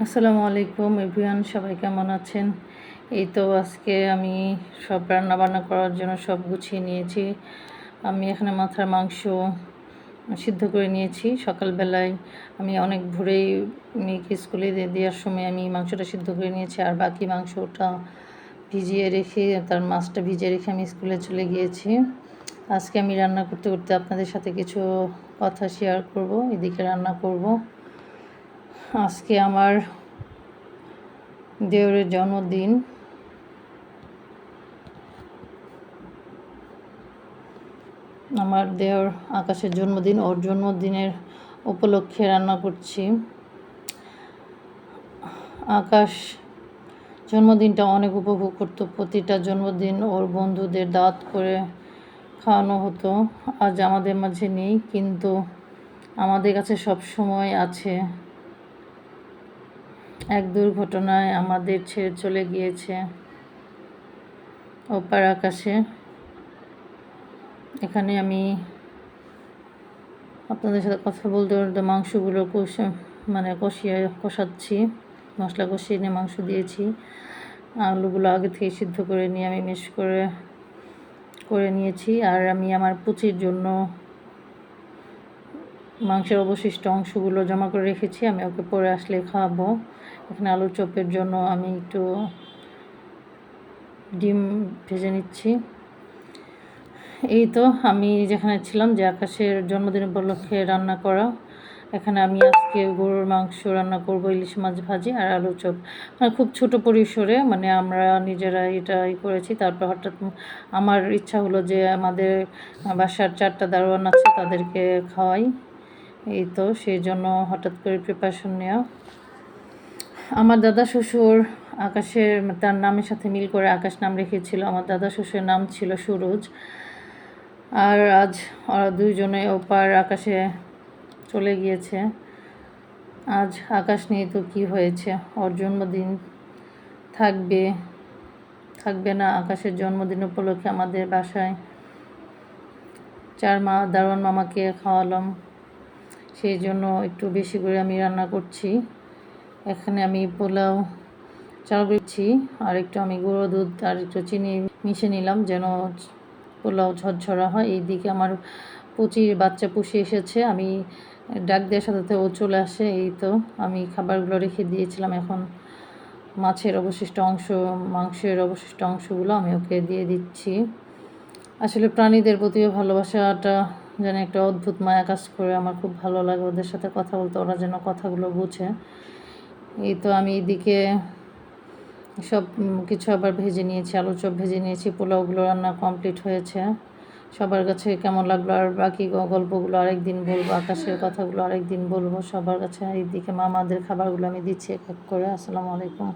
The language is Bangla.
আসসালামু আলাইকুম এভরিওয়ান, সবাই কেমন আছেন? এই তো আজকে আমি সব রান্না বান্না করার জন্য সব গুছিয়ে নিয়েছি। আমি এখানে মাথার মাংস সিদ্ধ করে নিয়েছি। সকালবেলায় আমি অনেক ভোরেই মেয়েকে স্কুলে দেওয়ার সময় আমি মাংসটা সিদ্ধ করে নিয়েছি, আর বাকি মাংসটা ভিজিয়ে রেখে তার মাছটা ভিজিয়ে রেখে আমি স্কুলে চলে গিয়েছি। আজকে আমি রান্না করতে করতে আপনাদের সাথে কিছু কথা শেয়ার করব। এদিকে রান্না করব। আজকে আমার দেওরের জন্মদিন। আমার দেওর আকাশের জন্মদিন। ওর জন্মদিনের উপলক্ষে রান্না করছি। আকাশ জন্মদিনটা অনেক উপভোগ করতো। প্রতিটা জন্মদিন ওর বন্ধুদের দাওয়াত করে খাওয়ানো হতো। আজ আমাদের মাঝে নেই, কিন্তু আমাদের কাছে সব সময় আছে। এক দুর্ঘটনায় আমাদের ছেড়ে চলে গিয়েছে ওপার আকাশে। এখানে আমি আপনাদের সাথে কথা বলতে বলতে মাংসগুলো কষাচ্ছি। মশলা কষিয়ে নিয়ে মাংস দিয়েছি। আলুগুলো আগে থেকে সিদ্ধ করে নিয়ে আমি মিক্স করে নিয়েছি। আর আমি আমার পুচির জন্য মাংসের অবশিষ্ট অংশগুলো জমা করে রেখেছি। আমি ওকে পরে আসলে খাওয়াবো। এখানে আলুর চপের জন্য আমি একটু ডিম ভেজে নিচ্ছি। এই তো আমি যেখানে ছিলাম, যে আকাশের জন্মদিন উপলক্ষে রান্না করা, এখানে আমি আজকে গরুর মাংস রান্না করব, ইলিশ মাছ ভাজি আর আলু চপ। খুব ছোট পরিসরে, আমরা নিজেরা এটাই করেছি। তারপর হঠাৎ আমার ইচ্ছা হলো যে আমাদের বাসার 4টা দারোয়ান আছে, তাদেরকে খাওয়াই। এই তো সেই জন্য হঠাৎ করে প্রিপারেশন নেওয়া। আমার দাদা শ্বশুর আকাশের তার নামের সাথে মিল করে আকাশ নাম রেখেছিল। আমার দাদা শ্বশুরের নাম ছিল সুরজ। আর আজ ওরা দুইজনে ওপার আকাশে চলে গিয়েছে। আজ আকাশ নিয়ে তো কী হয়েছে, ওর জন্মদিন থাকবে না। আকাশের জন্মদিন উপলক্ষে আমাদের বাসায় 4 দারোয়ান মামাকে খাওয়ালাম। সেই জন্য একটু বেশি করে আমি রান্না করছি। এখানে আমি পোলাও চাল দিচ্ছি, আর একটু আমি গুঁড়ো দুধ আর একটু চিনি মিশিয়ে নিলাম যেন পোলাও ঝরঝরা হয়। এইদিকে আমার বাচ্চা পুষে এসেছে। আমি ডাক দেওয়ার সাথে সাথে ও চলে আসে। এই তো আমি খাবারগুলো রেখে দিয়েছিলাম। এখন মাংসের অবশিষ্ট অংশগুলো আমি ওকে দিয়ে দিচ্ছি। আসলে প্রাণীদের প্রতিও ভালোবাসাটা যেন একটা অদ্ভুত মায়া কাজ করে। আমার খুব ভালো লাগে ওদের সাথে কথা বলতে, ওরা যেন কথাগুলো বুঝে। এই তো আমি এদিকে সব কিছু আবার ভেজে নিয়েছি, আলু চপ ভেজে নিয়েছি। পোলাওগুলো রান্না কমপ্লিট হয়েছে। সবার কাছে কেমন লাগলো আর বাকি গল্পগুলো আরেকদিন বলবো, আকাশের কথাগুলো আরেকদিন বলবো সবার কাছে। এইদিকে মামাদের খাবারগুলো আমি দিচ্ছি এক এক করে। আসসালামু আলাইকুম।